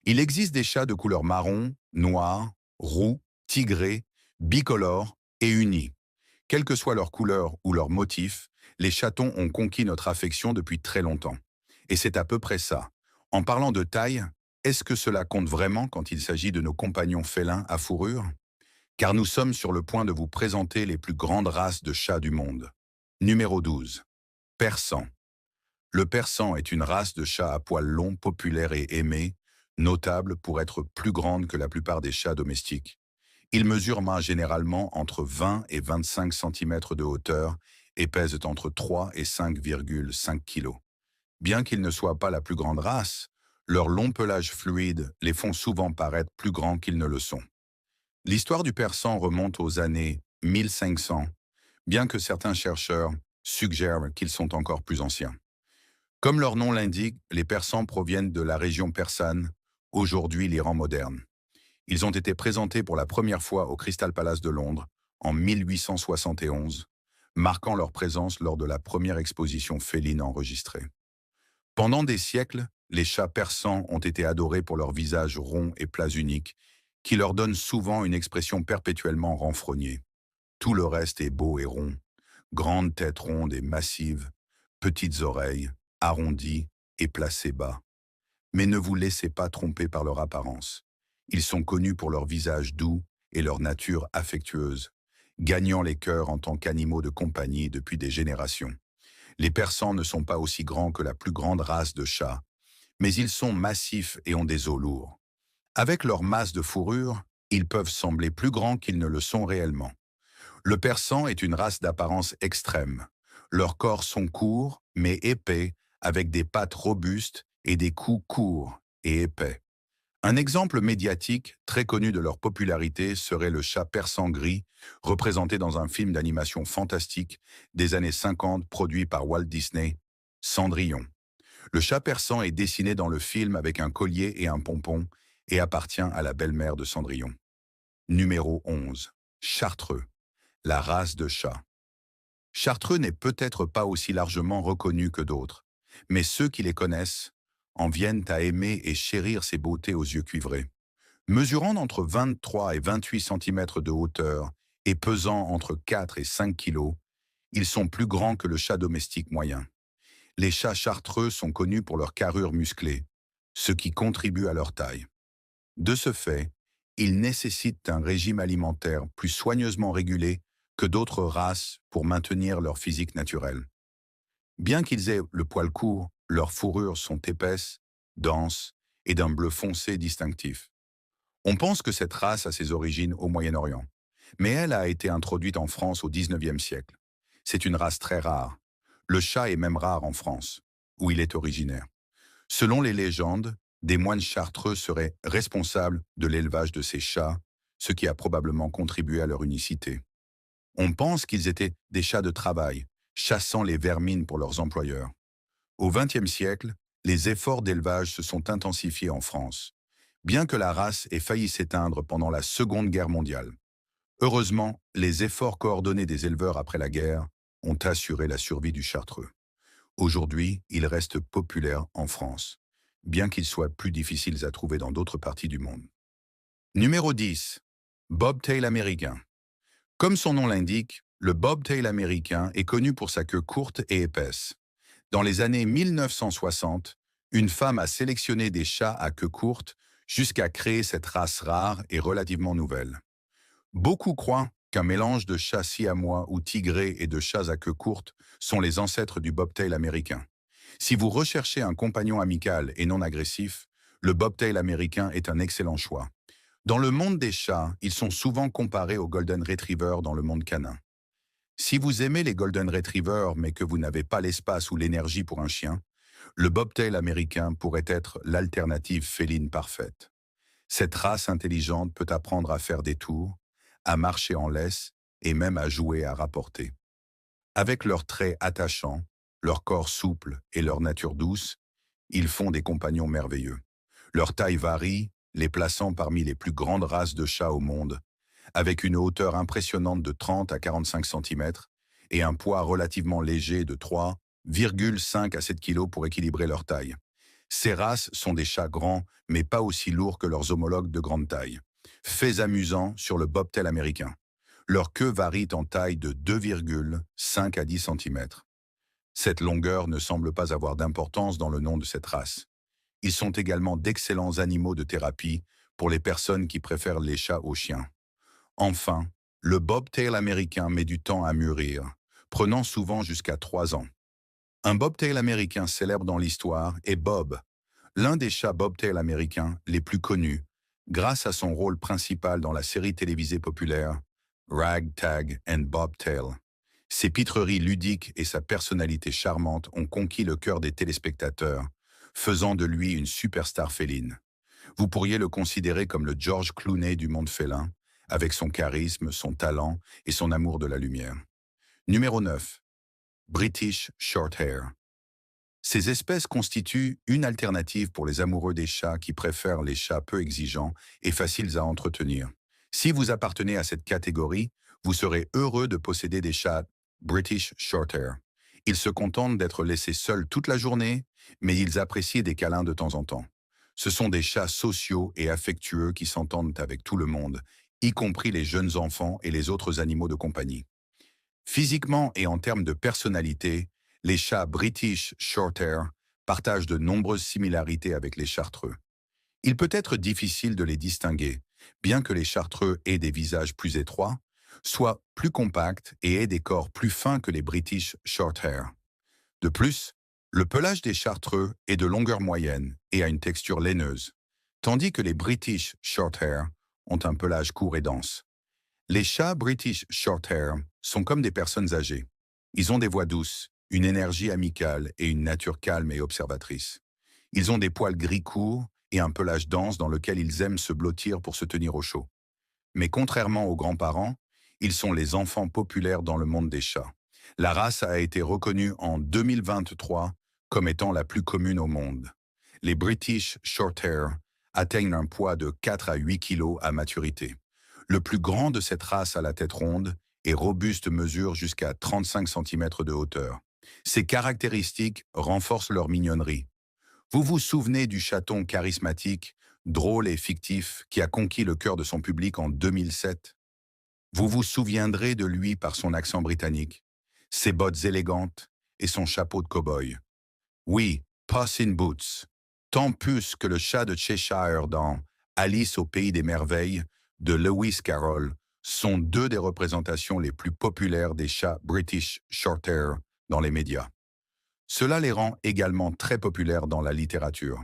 Il existe des chats de couleur marron, noir, roux, tigré, bicolore et unis. Quelle que soit leur couleur ou leur motif, les chatons ont conquis notre affection depuis très longtemps. Et c'est à peu près ça. En parlant de taille, est-ce que cela compte vraiment quand il s'agit de nos compagnons félins à fourrure? Car nous sommes sur le point de vous présenter les plus grandes races de chats du monde. Numéro 12. Persan. Le persan est une race de chats à poils longs, populaire et aimée, notable pour être plus grande que la plupart des chats domestiques. Ils mesurent généralement entre 20 et 25 cm de hauteur et pèsent entre 3 et 5,5 kg. Bien qu'ils ne soient pas la plus grande race, leur long pelage fluide les font souvent paraître plus grands qu'ils ne le sont. L'histoire du persan remonte aux années 1500, bien que certains chercheurs suggèrent qu'ils sont encore plus anciens. Comme leur nom l'indique, les Persans proviennent de la région persane, aujourd'hui l'Iran moderne. Ils ont été présentés pour la première fois au Crystal Palace de Londres en 1871, marquant leur présence lors de la première exposition féline enregistrée. Pendant des siècles, les chats persans ont été adorés pour leur visage rond et plats uniques, qui leur donnent souvent une expression perpétuellement renfrognée. Tout le reste est beau et rond, grande tête ronde et massive, petites oreilles, arrondies et placées bas. Mais ne vous laissez pas tromper par leur apparence. Ils sont connus pour leur visage doux et leur nature affectueuse, gagnant les cœurs en tant qu'animaux de compagnie depuis des générations. Les persans ne sont pas aussi grands que la plus grande race de chats, mais ils sont massifs et ont des os lourds. Avec leur masse de fourrure, ils peuvent sembler plus grands qu'ils ne le sont réellement. Le persan est une race d'apparence extrême. Leurs corps sont courts, mais épais, avec des pattes robustes et des coups courts et épais. Un exemple médiatique très connu de leur popularité serait le chat persan gris, représenté dans un film d'animation fantastique des années 50 produit par Walt Disney, Cendrillon. Le chat persan est dessiné dans le film avec un collier et un pompon et appartient à la belle-mère de Cendrillon. Numéro 11. Chartreux, la race de chat. Chartreux n'est peut-être pas aussi largement reconnu que d'autres, mais ceux qui les connaissent en viennent à aimer et chérir ses beautés aux yeux cuivrés. Mesurant entre 23 et 28 cm de hauteur et pesant entre 4 et 5 kg, ils sont plus grands que le chat domestique moyen. Les chats chartreux sont connus pour leur carrure musclée, ce qui contribue à leur taille. De ce fait, ils nécessitent un régime alimentaire plus soigneusement régulé que d'autres races pour maintenir leur physique naturel. Bien qu'ils aient le poil court, leurs fourrures sont épaisses, denses et d'un bleu foncé distinctif. On pense que cette race a ses origines au Moyen-Orient, mais elle a été introduite en France au XIXe siècle. C'est une race très rare. Le chat est même rare en France, où il est originaire. Selon les légendes, des moines chartreux seraient responsables de l'élevage de ces chats, ce qui a probablement contribué à leur unicité. On pense qu'ils étaient des chats de travail, chassant les vermines pour leurs employeurs. Au XXe siècle, les efforts d'élevage se sont intensifiés en France, bien que la race ait failli s'éteindre pendant la Seconde Guerre mondiale. Heureusement, les efforts coordonnés des éleveurs après la guerre ont assuré la survie du chartreux. Aujourd'hui, il reste populaire en France, bien qu'il soit plus difficile à trouver dans d'autres parties du monde. Numéro 10. Bobtail américain. Comme son nom l'indique, le bobtail américain est connu pour sa queue courte et épaisse. Dans les années 1960, une femme a sélectionné des chats à queue courte jusqu'à créer cette race rare et relativement nouvelle. Beaucoup croient qu'un mélange de chats siamois ou tigrés et de chats à queue courte sont les ancêtres du bobtail américain. Si vous recherchez un compagnon amical et non agressif, le bobtail américain est un excellent choix. Dans le monde des chats, ils sont souvent comparés aux golden retrievers dans le monde canin. Si vous aimez les golden retrievers mais que vous n'avez pas l'espace ou l'énergie pour un chien, le bobtail américain pourrait être l'alternative féline parfaite. Cette race intelligente peut apprendre à faire des tours, à marcher en laisse et même à jouer à rapporter. Avec leurs traits attachants, leur corps souple et leur nature douce, ils font des compagnons merveilleux. Leur taille varie, les plaçant parmi les plus grandes races de chats au monde, avec une hauteur impressionnante de 30 à 45 cm et un poids relativement léger de 3,5 à 7 kg pour équilibrer leur taille. Ces races sont des chats grands, mais pas aussi lourds que leurs homologues de grande taille. Faits amusants sur le bobtail américain. Leur queue varie en taille de 2,5 à 10 cm. Cette longueur ne semble pas avoir d'importance dans le nom de cette race. Ils sont également d'excellents animaux de thérapie pour les personnes qui préfèrent les chats aux chiens. Enfin, le bobtail américain met du temps à mûrir, prenant souvent jusqu'à 3 ans. Un bobtail américain célèbre dans l'histoire est Bob, l'un des chats bobtail américains les plus connus, grâce à son rôle principal dans la série télévisée populaire Ragtag and Bobtail. Ses pitreries ludiques et sa personnalité charmante ont conquis le cœur des téléspectateurs, faisant de lui une superstar féline. Vous pourriez le considérer comme le George Clooney du monde félin, avec son charisme, son talent et son amour de la lumière. Numéro 9. British Shorthair. Ces espèces constituent une alternative pour les amoureux des chats qui préfèrent les chats peu exigeants et faciles à entretenir. Si vous appartenez à cette catégorie, vous serez heureux de posséder des chats British Shorthair. Ils se contentent d'être laissés seuls toute la journée, mais ils apprécient des câlins de temps en temps. Ce sont des chats sociaux et affectueux qui s'entendent avec tout le monde, y compris les jeunes enfants et les autres animaux de compagnie. Physiquement et en termes de personnalité, les chats British Shorthair partagent de nombreuses similarités avec les chartreux. Il peut être difficile de les distinguer, bien que les chartreux aient des visages plus étroits, soient plus compacts et aient des corps plus fins que les British Shorthair. De plus, le pelage des chartreux est de longueur moyenne et a une texture laineuse, tandis que les British Shorthair ont un pelage court et dense. Les chats British Shorthair sont comme des personnes âgées. Ils ont des voix douces, une énergie amicale et une nature calme et observatrice. Ils ont des poils gris courts et un pelage dense dans lequel ils aiment se blottir pour se tenir au chaud. Mais contrairement aux grands-parents, ils sont les enfants populaires dans le monde des chats. La race a été reconnue en 2023 comme étant la plus commune au monde. Les British Shorthair atteignent un poids de 4 à 8 kg à maturité. Le plus grand de cette race à la tête ronde et robuste mesure jusqu'à 35 cm de hauteur. Ces caractéristiques renforcent leur mignonnerie. Vous vous souvenez du chaton charismatique, drôle et fictif qui a conquis le cœur de son public en 2007? Vous vous souviendrez de lui par son accent britannique, ses bottes élégantes et son chapeau de cow-boy. Oui, Puss in Boots, tant plus que le chat de Cheshire dans Alice au pays des merveilles de Lewis Carroll sont deux des représentations les plus populaires des chats British Shorthair dans les médias. Cela les rend également très populaires dans la littérature.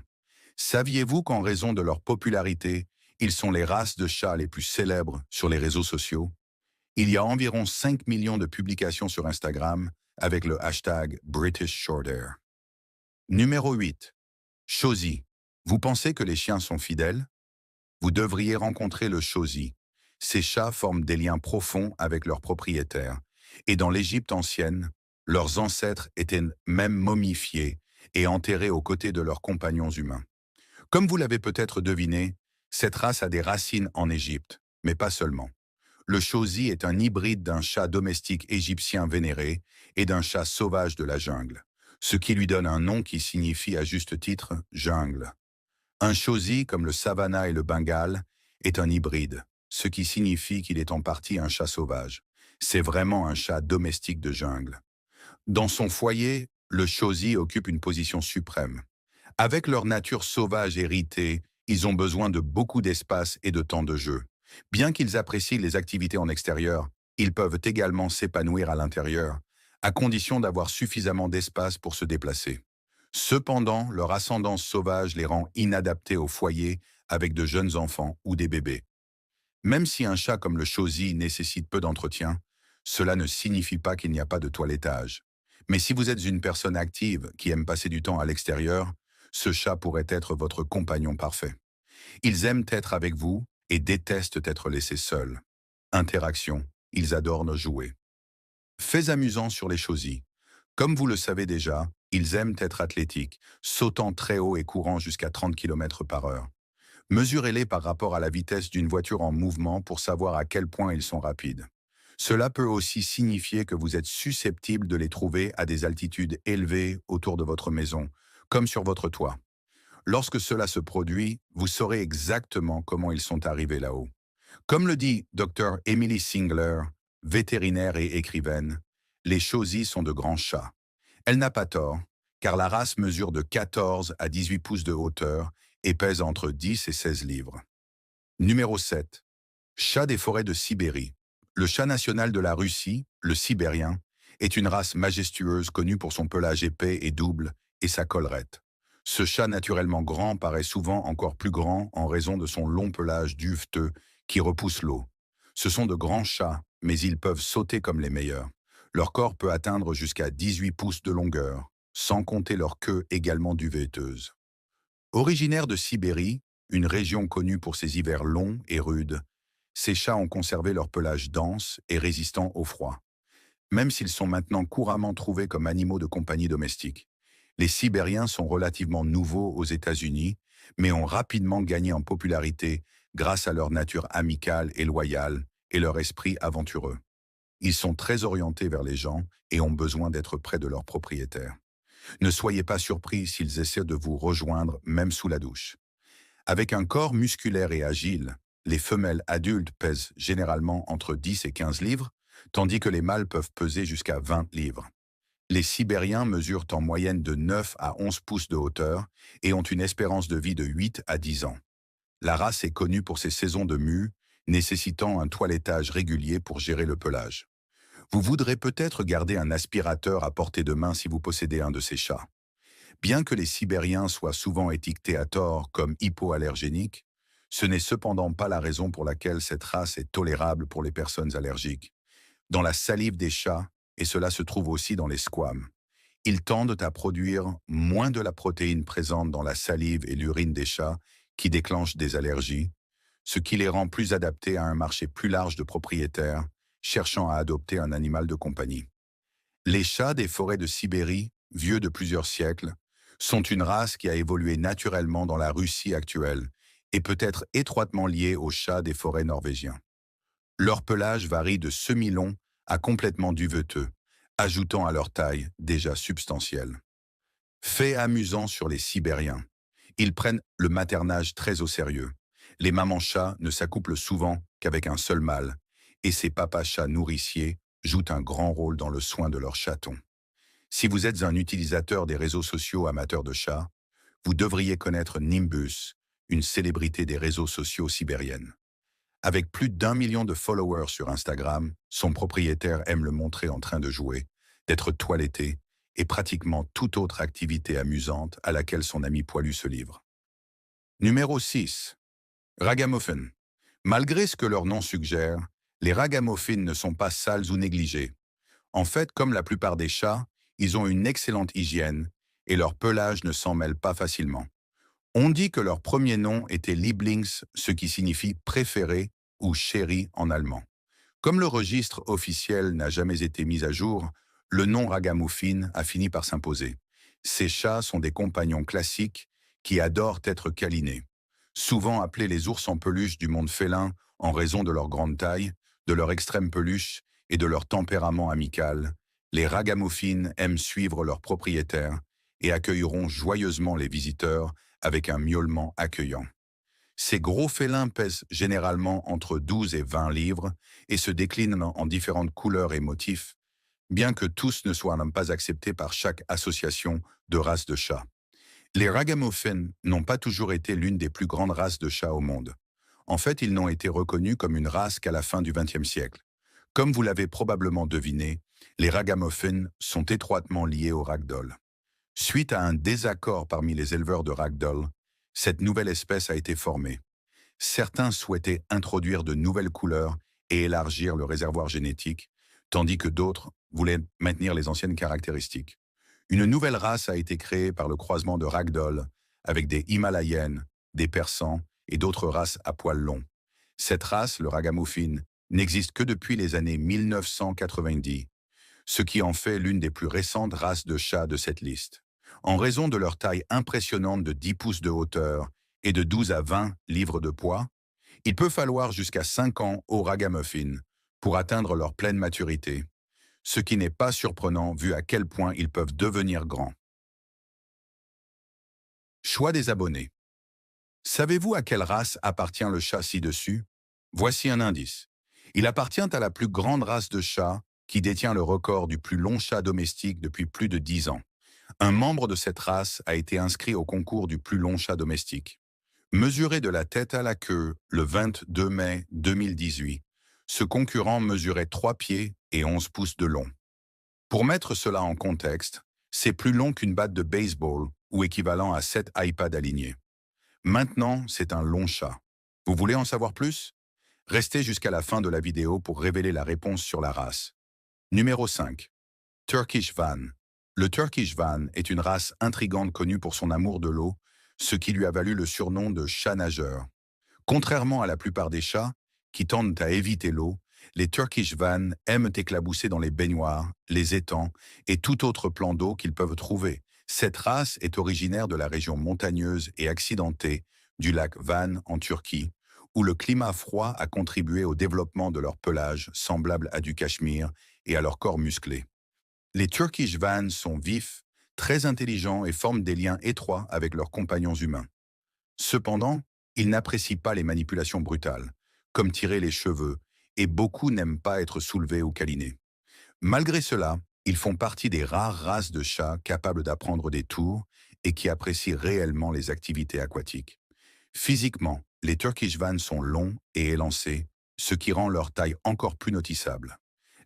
Saviez-vous qu'en raison de leur popularité, ils sont les races de chats les plus célèbres sur les réseaux sociaux? Il y a environ 5 millions de publications sur Instagram avec le hashtag British Shorthair. Numéro 8. Chausie. Vous pensez que les chiens sont fidèles? Vous devriez rencontrer le Chausie. Ces chats forment des liens profonds avec leurs propriétaires. Et dans l'Égypte ancienne, leurs ancêtres étaient même momifiés et enterrés aux côtés de leurs compagnons humains. Comme vous l'avez peut-être deviné, cette race a des racines en Égypte, mais pas seulement. Le Chausie est un hybride d'un chat domestique égyptien vénéré et d'un chat sauvage de la jungle, ce qui lui donne un nom qui signifie à juste titre « jungle ». Un Chausie, comme le Savannah et le Bengale, est un hybride, ce qui signifie qu'il est en partie un chat sauvage. C'est vraiment un chat domestique de jungle. Dans son foyer, le Chausie occupe une position suprême. Avec leur nature sauvage héritée, ils ont besoin de beaucoup d'espace et de temps de jeu. Bien qu'ils apprécient les activités en extérieur, ils peuvent également s'épanouir à l'intérieur, à condition d'avoir suffisamment d'espace pour se déplacer. Cependant, leur ascendance sauvage les rend inadaptés au foyer avec de jeunes enfants ou des bébés. Même si un chat comme le Chausie nécessite peu d'entretien, cela ne signifie pas qu'il n'y a pas de toilettage. Mais si vous êtes une personne active qui aime passer du temps à l'extérieur, ce chat pourrait être votre compagnon parfait. Ils aiment être avec vous et détestent être laissés seuls. Interaction, ils adorent nos jouets. Faits amusants sur les Chausies. Comme vous le savez déjà, ils aiment être athlétiques, sautant très haut et courant jusqu'à 30 km/h. Mesurez-les par rapport à la vitesse d'une voiture en mouvement pour savoir à quel point ils sont rapides. Cela peut aussi signifier que vous êtes susceptible de les trouver à des altitudes élevées autour de votre maison, comme sur votre toit. Lorsque cela se produit, vous saurez exactement comment ils sont arrivés là-haut. Comme le dit Dr. Emily Singler, vétérinaire et écrivaine, les Chausies sont de grands chats. Elle n'a pas tort, car la race mesure de 14 à 18 pouces de hauteur et pèse entre 10 et 16 livres. Numéro 7. Chat des forêts de Sibérie. Le chat national de la Russie, le sibérien, est une race majestueuse connue pour son pelage épais et double et sa collerette. Ce chat naturellement grand paraît souvent encore plus grand en raison de son long pelage duveteux qui repousse l'eau. Ce sont de grands chats, mais ils peuvent sauter comme les meilleurs. Leur corps peut atteindre jusqu'à 18 pouces de longueur, sans compter leur queue également duvetteuse. Originaires de Sibérie, une région connue pour ses hivers longs et rudes, ces chats ont conservé leur pelage dense et résistant au froid, même s'ils sont maintenant couramment trouvés comme animaux de compagnie domestiques. Les Sibériens sont relativement nouveaux aux États-Unis, mais ont rapidement gagné en popularité grâce à leur nature amicale et loyale et leur esprit aventureux. Ils sont très orientés vers les gens et ont besoin d'être près de leurs propriétaires. Ne soyez pas surpris s'ils essaient de vous rejoindre même sous la douche. Avec un corps musculaire et agile, les femelles adultes pèsent généralement entre 10 et 15 livres, tandis que les mâles peuvent peser jusqu'à 20 livres. Les Sibériens mesurent en moyenne de 9 à 11 pouces de hauteur et ont une espérance de vie de 8 à 10 ans. La race est connue pour ses saisons de mue, nécessitant un toilettage régulier pour gérer le pelage. Vous voudrez peut-être garder un aspirateur à portée de main si vous possédez un de ces chats. Bien que les Sibériens soient souvent étiquetés à tort comme hypoallergéniques, ce n'est cependant pas la raison pour laquelle cette race est tolérable pour les personnes allergiques. Dans la salive des chats, et cela se trouve aussi dans les squames, ils tendent à produire moins de la protéine présente dans la salive et l'urine des chats qui déclenchent des allergies, ce qui les rend plus adaptés à un marché plus large de propriétaires cherchant à adopter un animal de compagnie. Les chats des forêts de Sibérie, vieux de plusieurs siècles, sont une race qui a évolué naturellement dans la Russie actuelle et peut être étroitement liée aux chats des forêts norvégiens. Leur pelage varie de semi-long à complètement duveteux, ajoutant à leur taille déjà substantielle. Fait amusant sur les Sibériens. Ils prennent le maternage très au sérieux. Les mamans chats ne s'accouplent souvent qu'avec un seul mâle, et ces papas chats nourriciers jouent un grand rôle dans le soin de leurs chatons. Si vous êtes un utilisateur des réseaux sociaux amateur de chats, vous devriez connaître Nimbus, une célébrité des réseaux sociaux sibériennes. Avec plus d'1 million de followers sur Instagram, son propriétaire aime le montrer en train de jouer, d'être toiletté et pratiquement toute autre activité amusante à laquelle son ami poilu se livre. Numéro 6. Ragamuffin. Malgré ce que leur nom suggère, les ragamuffins ne sont pas sales ou négligés. En fait, comme la plupart des chats, ils ont une excellente hygiène et leur pelage ne s'en mêle pas facilement. On dit que leur premier nom était Lieblings, ce qui signifie préféré ou chéri en allemand. Comme le registre officiel n'a jamais été mis à jour, le nom ragamuffin a fini par s'imposer. Ces chats sont des compagnons classiques qui adorent être câlinés. Souvent appelés les ours en peluche du monde félin en raison de leur grande taille, de leur extrême peluche et de leur tempérament amical, les ragamuffins aiment suivre leurs propriétaires et accueilleront joyeusement les visiteurs avec un miaulement accueillant. Ces gros félins pèsent généralement entre 12 et 20 livres et se déclinent en différentes couleurs et motifs, bien que tous ne soient même pas acceptés par chaque association de races de chats. Les ragamuffins n'ont pas toujours été l'une des plus grandes races de chats au monde. En fait, ils n'ont été reconnus comme une race qu'à la fin du XXe siècle. Comme vous l'avez probablement deviné, les ragamuffins sont étroitement liés au ragdoll. Suite à un désaccord parmi les éleveurs de ragdoll, cette nouvelle espèce a été formée. Certains souhaitaient introduire de nouvelles couleurs et élargir le réservoir génétique, tandis que d'autres voulaient maintenir les anciennes caractéristiques. Une nouvelle race a été créée par le croisement de ragdoll avec des Himalayennes, des Persans et d'autres races à poils longs. Cette race, le ragamuffin, n'existe que depuis les années 1990, ce qui en fait l'une des plus récentes races de chats de cette liste. En raison de leur taille impressionnante de 10 pouces de hauteur et de 12 à 20 livres de poids, il peut falloir jusqu'à 5 ans aux ragamuffins pour atteindre leur pleine maturité, ce qui n'est pas surprenant vu à quel point ils peuvent devenir grands. Choix des abonnés. Savez-vous à quelle race appartient le chat ci-dessus? Voici un indice. Il appartient à la plus grande race de chats qui détient le record du plus long chat domestique depuis plus de 10 ans. Un membre de cette race a été inscrit au concours du plus long chat domestique. Mesuré de la tête à la queue le 22 mai 2018, ce concurrent mesurait 3 pieds et 11 pouces de long. Pour mettre cela en contexte, c'est plus long qu'une batte de baseball ou équivalent à 7 iPads alignés. Maintenant, c'est un long chat. Vous voulez en savoir plus? Restez jusqu'à la fin de la vidéo pour révéler la réponse sur la race. Numéro 5. Turkish Van. Le Turkish Van est une race intrigante connue pour son amour de l'eau, ce qui lui a valu le surnom de chat nageur. Contrairement à la plupart des chats, qui tendent à éviter l'eau, les Turkish Van aiment éclabousser dans les baignoires, les étangs et tout autre plan d'eau qu'ils peuvent trouver. Cette race est originaire de la région montagneuse et accidentée du lac Van en Turquie, où le climat froid a contribué au développement de leur pelage semblable à du cachemire et à leur corps musclé. Les Turkish Van sont vifs, très intelligents et forment des liens étroits avec leurs compagnons humains. Cependant, ils n'apprécient pas les manipulations brutales, comme tirer les cheveux, et beaucoup n'aiment pas être soulevés ou câlinés. Malgré cela, ils font partie des rares races de chats capables d'apprendre des tours et qui apprécient réellement les activités aquatiques. Physiquement, les Turkish Van sont longs et élancés, ce qui rend leur taille encore plus notissable.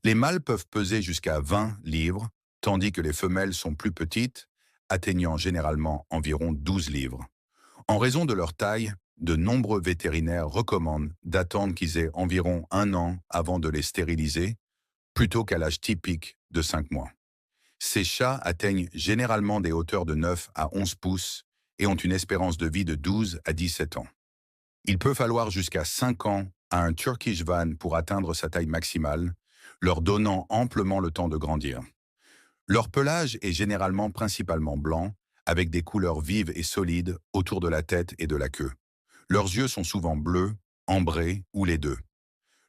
Les mâles peuvent peser jusqu'à 20 livres, tandis que les femelles sont plus petites, atteignant généralement environ 12 livres. En raison de leur taille, de nombreux vétérinaires recommandent d'attendre qu'ils aient environ 1 an avant de les stériliser, plutôt qu'à l'âge typique de 5 mois. Ces chats atteignent généralement des hauteurs de 9 à 11 pouces et ont une espérance de vie de 12 à 17 ans. Il peut falloir jusqu'à 5 ans à un Turkish Van pour atteindre sa taille maximale, leur donnant amplement le temps de grandir. Leur pelage est généralement principalement blanc, avec des couleurs vives et solides autour de la tête et de la queue. Leurs yeux sont souvent bleus, ambrés ou les deux.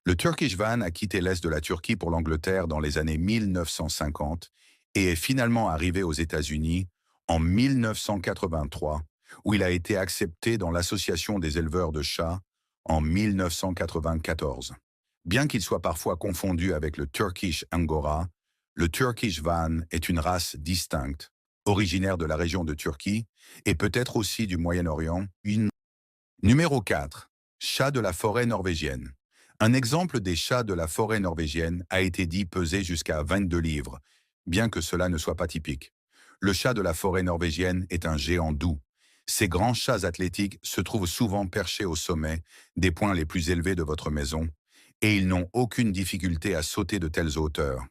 Le Turkish Van a quitté l'est de la Turquie pour l'Angleterre dans les années 1950 et est finalement arrivé aux États-Unis en 1983, où il a été accepté dans l'Association des éleveurs de chats en 1994. Bien qu'il soit parfois confondu avec le Turkish Angora, le Turkish Van est une race distincte, originaire de la région de Turquie et peut-être aussi du Moyen-Orient. Numéro 4. Chat de la forêt norvégienne. Un exemple des chats de la forêt norvégienne a été dit peser jusqu'à 22 livres, bien que cela ne soit pas typique. Le chat de la forêt norvégienne est un géant doux. Ces grands chats athlétiques se trouvent souvent perchés au sommet des points les plus élevés de votre maison, et ils n'ont aucune difficulté à sauter de telles hauteurs.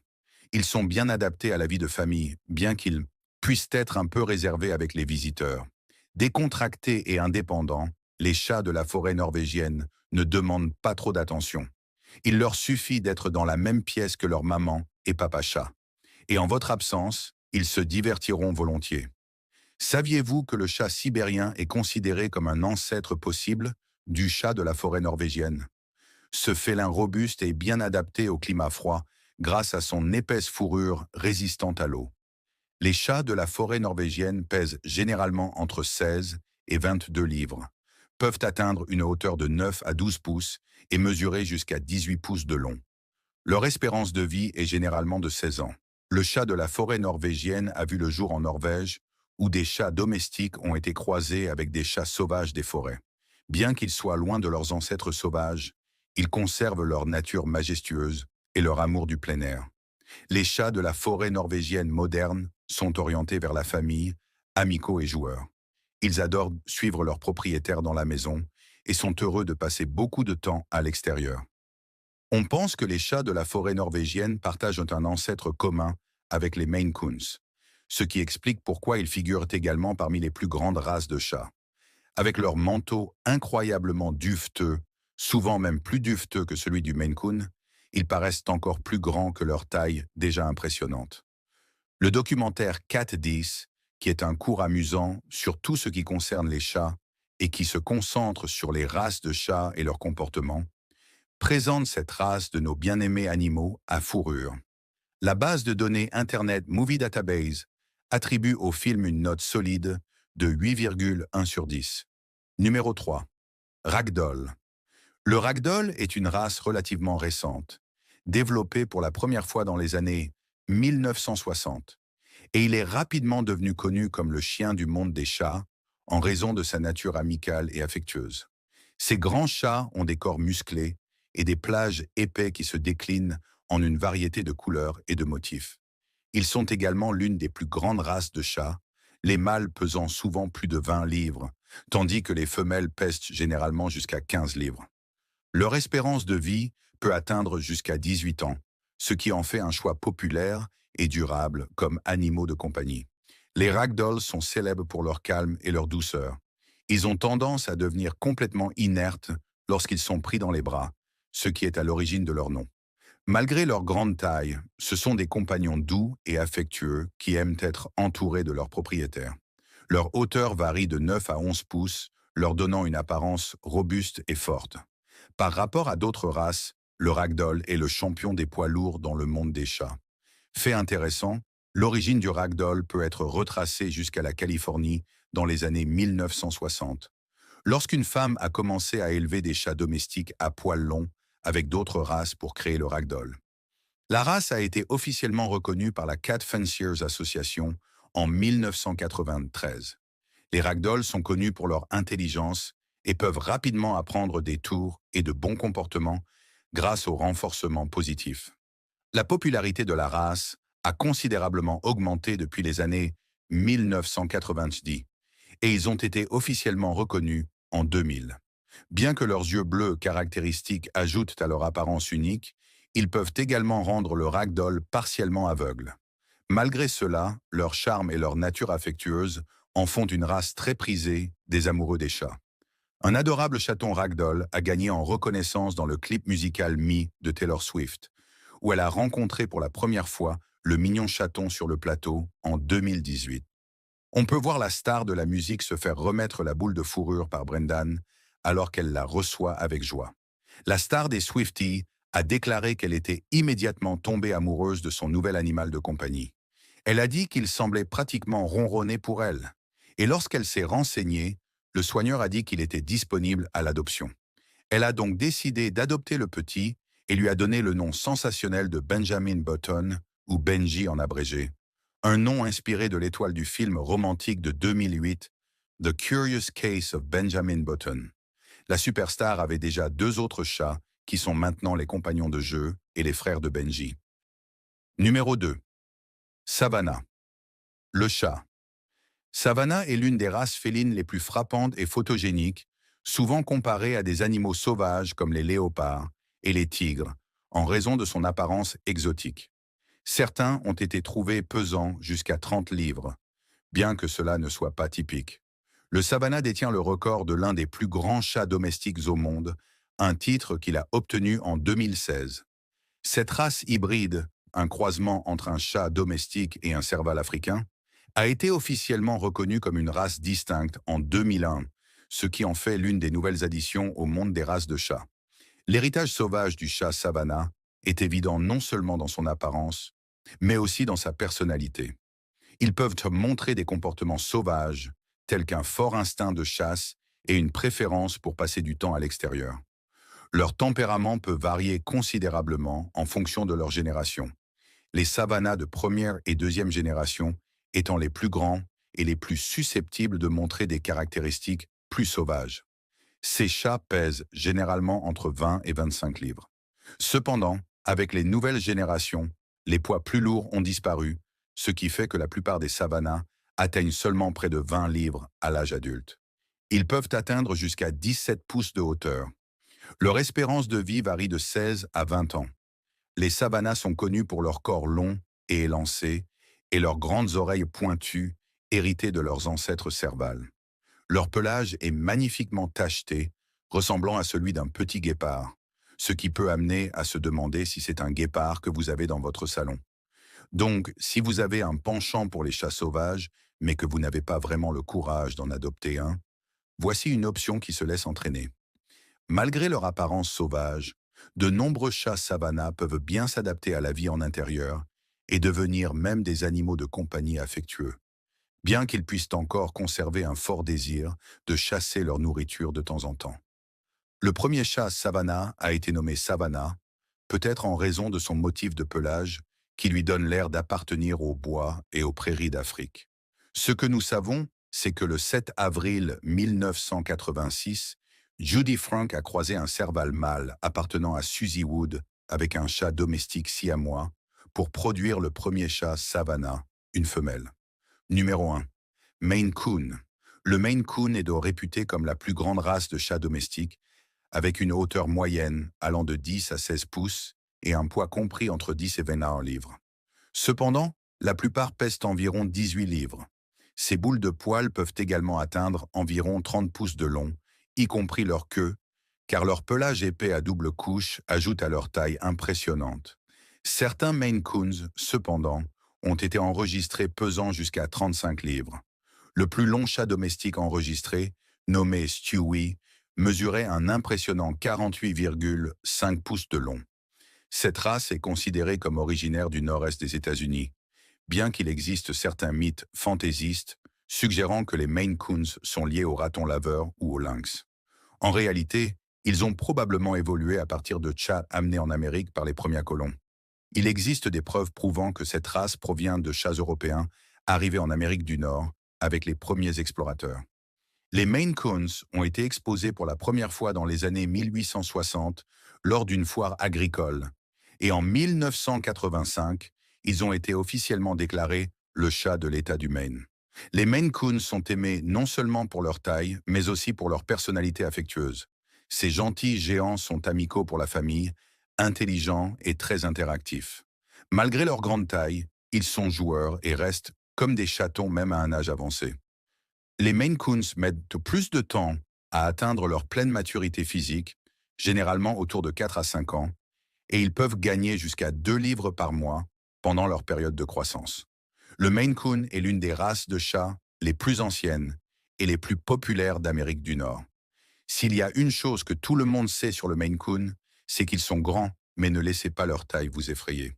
Ils sont bien adaptés à la vie de famille, bien qu'ils puissent être un peu réservés avec les visiteurs. Décontractés et indépendants, les chats de la forêt norvégienne ne demandent pas trop d'attention. Il leur suffit d'être dans la même pièce que leur maman et papa chat. Et en votre absence, ils se divertiront volontiers. Saviez-vous que le chat sibérien est considéré comme un ancêtre possible du chat de la forêt norvégienne? Ce félin robuste est bien adapté au climat froid grâce à son épaisse fourrure résistante à l'eau. Les chats de la forêt norvégienne pèsent généralement entre 16 et 22 livres, peuvent atteindre une hauteur de 9 à 12 pouces et mesurer jusqu'à 18 pouces de long. Leur espérance de vie est généralement de 16 ans. Le chat de la forêt norvégienne a vu le jour en Norvège, où des chats domestiques ont été croisés avec des chats sauvages des forêts. Bien qu'ils soient loin de leurs ancêtres sauvages, ils conservent leur nature majestueuse et leur amour du plein air. Les chats de la forêt norvégienne moderne sont orientés vers la famille, amicaux et joueurs. Ils adorent suivre leurs propriétaires dans la maison et sont heureux de passer beaucoup de temps à l'extérieur. On pense que les chats de la forêt norvégienne partagent un ancêtre commun avec les Maine Coons, ce qui explique pourquoi ils figurent également parmi les plus grandes races de chats. Avec leur manteau incroyablement duveteux, souvent même plus duveteux que celui du Maine Coon, ils paraissent encore plus grands que leur taille déjà impressionnante. Le documentaire Cat 10, qui est un cours amusant sur tout ce qui concerne les chats et qui se concentre sur les races de chats et leur comportement, présente cette race de nos bien-aimés animaux à fourrure. La base de données Internet Movie Database attribue au film une note solide de 8,1 sur 10. Numéro 3. Ragdoll. Le ragdoll est une race relativement récente, développée pour la première fois dans les années 1960, et il est rapidement devenu connu comme le chien du monde des chats en raison de sa nature amicale et affectueuse. Ces grands chats ont des corps musclés et des plages épais qui se déclinent en une variété de couleurs et de motifs. Ils sont également l'une des plus grandes races de chats, les mâles pesant souvent plus de 20 livres, tandis que les femelles pèsent généralement jusqu'à 15 livres. Leur espérance de vie peut atteindre jusqu'à 18 ans, ce qui en fait un choix populaire et durable comme animaux de compagnie. Les ragdolls sont célèbres pour leur calme et leur douceur. Ils ont tendance à devenir complètement inertes lorsqu'ils sont pris dans les bras, ce qui est à l'origine de leur nom. Malgré leur grande taille, ce sont des compagnons doux et affectueux qui aiment être entourés de leurs propriétaires. Leur hauteur varie de 9 à 11 pouces, leur donnant une apparence robuste et forte. Par rapport à d'autres races, le ragdoll est le champion des poids lourds dans le monde des chats. Fait intéressant, l'origine du ragdoll peut être retracée jusqu'à la Californie dans les années 1960. Lorsqu'une femme a commencé à élever des chats domestiques à poils longs avec d'autres races pour créer le ragdoll. La race a été officiellement reconnue par la Cat Fanciers Association en 1993. Les ragdolls sont connus pour leur intelligence et peuvent rapidement apprendre des tours et de bons comportements grâce au renforcement positif. La popularité de la race a considérablement augmenté depuis les années 1990 et ils ont été officiellement reconnus en 2000. Bien que leurs yeux bleus caractéristiques ajoutent à leur apparence unique, ils peuvent également rendre le ragdoll partiellement aveugle. Malgré cela, leur charme et leur nature affectueuse en font une race très prisée des amoureux des chats. Un adorable chaton ragdoll a gagné en reconnaissance dans le clip musical Me de Taylor Swift, où elle a rencontré pour la première fois le mignon chaton sur le plateau en 2018. On peut voir la star de la musique se faire remettre la boule de fourrure par Brendan alors qu'elle la reçoit avec joie. La star des Swifties a déclaré qu'elle était immédiatement tombée amoureuse de son nouvel animal de compagnie. Elle a dit qu'il semblait pratiquement ronronner pour elle. Et lorsqu'elle s'est renseignée, le soigneur a dit qu'il était disponible à l'adoption. Elle a donc décidé d'adopter le petit et lui a donné le nom sensationnel de Benjamin Button, ou Benji en abrégé, un nom inspiré de l'étoile du film romantique de 2008, The Curious Case of Benjamin Button. La superstar avait déjà 2 autres chats qui sont maintenant les compagnons de jeu et les frères de Benji. Numéro 2. Savannah. Le chat. Savannah est l'une des races félines les plus frappantes et photogéniques, souvent comparée à des animaux sauvages comme les léopards et les tigres, en raison de son apparence exotique. Certains ont été trouvés pesant jusqu'à 30 livres, bien que cela ne soit pas typique. Le Savannah détient le record de l'un des plus grands chats domestiques au monde, un titre qu'il a obtenu en 2016. Cette race hybride, un croisement entre un chat domestique et un serval africain, a été officiellement reconnue comme une race distincte en 2001, ce qui en fait l'une des nouvelles additions au monde des races de chats. L'héritage sauvage du chat Savannah est évident non seulement dans son apparence, mais aussi dans sa personnalité. Ils peuvent montrer des comportements sauvages, tels qu'un fort instinct de chasse et une préférence pour passer du temps à l'extérieur. Leur tempérament peut varier considérablement en fonction de leur génération. Les Savannahs de première et deuxième génération étant les plus grands et les plus susceptibles de montrer des caractéristiques plus sauvages. Ces chats pèsent généralement entre 20 et 25 livres. Cependant, avec les nouvelles générations, les poids plus lourds ont disparu, ce qui fait que la plupart des Savannahs atteignent seulement près de 20 livres à l'âge adulte. Ils peuvent atteindre jusqu'à 17 pouces de hauteur. Leur espérance de vie varie de 16 à 20 ans. Les Savannahs sont connus pour leur corps long et élancé et leurs grandes oreilles pointues, héritées de leurs ancêtres servals. Leur pelage est magnifiquement tacheté, ressemblant à celui d'un petit guépard, ce qui peut amener à se demander si c'est un guépard que vous avez dans votre salon. Donc, si vous avez un penchant pour les chats sauvages, mais que vous n'avez pas vraiment le courage d'en adopter un, voici une option qui se laisse entraîner. Malgré leur apparence sauvage, de nombreux chats Savannah peuvent bien s'adapter à la vie en intérieur et devenir même des animaux de compagnie affectueux. bien qu'ils puissent encore conserver un fort désir de chasser leur nourriture de temps en temps. Le premier chat Savannah a été nommé Savannah, peut-être en raison de son motif de pelage qui lui donne l'air d'appartenir aux bois et aux prairies d'Afrique. Ce que nous savons, c'est que le 7 avril 1986, Judy Frank a croisé un serval mâle appartenant à Suzy Wood avec un chat domestique siamois pour produire le premier chat Savannah, une femelle. Numéro 1. Maine Coon. Le Maine Coon est réputé comme la plus grande race de chats domestiques, avec une hauteur moyenne allant de 10 à 16 pouces et un poids compris entre 10 et 21 livres. Cependant, la plupart pèsent environ 18 livres. Ces boules de poils peuvent également atteindre environ 30 pouces de long, y compris leur queue, car leur pelage épais à double couche ajoute à leur taille impressionnante. Certains Maine Coons, cependant, ont été enregistrés pesant jusqu'à 35 livres. Le plus long chat domestique enregistré, nommé Stewie, mesurait un impressionnant 48,5 pouces de long. Cette race est considérée comme originaire du nord-est des États-Unis, bien qu'il existe certains mythes fantaisistes suggérant que les Maine Coons sont liés aux ratons laveurs ou aux lynx. En réalité, ils ont probablement évolué à partir de chats amenés en Amérique par les premiers colons. Il existe des preuves prouvant que cette race provient de chats européens arrivés en Amérique du Nord avec les premiers explorateurs. Les Maine Coons ont été exposés pour la première fois dans les années 1860 lors d'une foire agricole, et en 1985, ils ont été officiellement déclarés le chat de l'État du Maine. Les Maine Coons sont aimés non seulement pour leur taille, mais aussi pour leur personnalité affectueuse. Ces gentils géants sont amicaux pour la famille, intelligents et très interactifs. Malgré leur grande taille, ils sont joueurs et restent comme des chatons même à un âge avancé. Les Maine Coons mettent plus de temps à atteindre leur pleine maturité physique, généralement autour de 4 à 5 ans, et ils peuvent gagner jusqu'à 2 livres par mois pendant leur période de croissance. Le Maine Coon est l'une des races de chats les plus anciennes et les plus populaires d'Amérique du Nord. S'il y a une chose que tout le monde sait sur le Maine Coon, c'est qu'ils sont grands, mais ne laissez pas leur taille vous effrayer.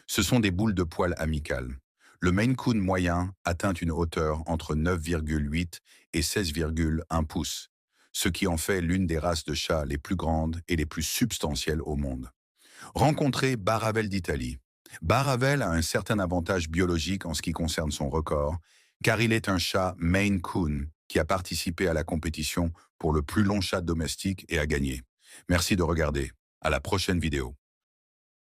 Ce sont des boules de poils amicales. Le Maine Coon moyen atteint une hauteur entre 9,8 et 16,1 pouces, ce qui en fait l'une des races de chats les plus grandes et les plus substantielles au monde. Rencontrez Baravel d'Italie. Baravel a un certain avantage biologique en ce qui concerne son record, car il est un chat Maine Coon qui a participé à la compétition pour le plus long chat domestique et a gagné. Merci de regarder. À la prochaine vidéo.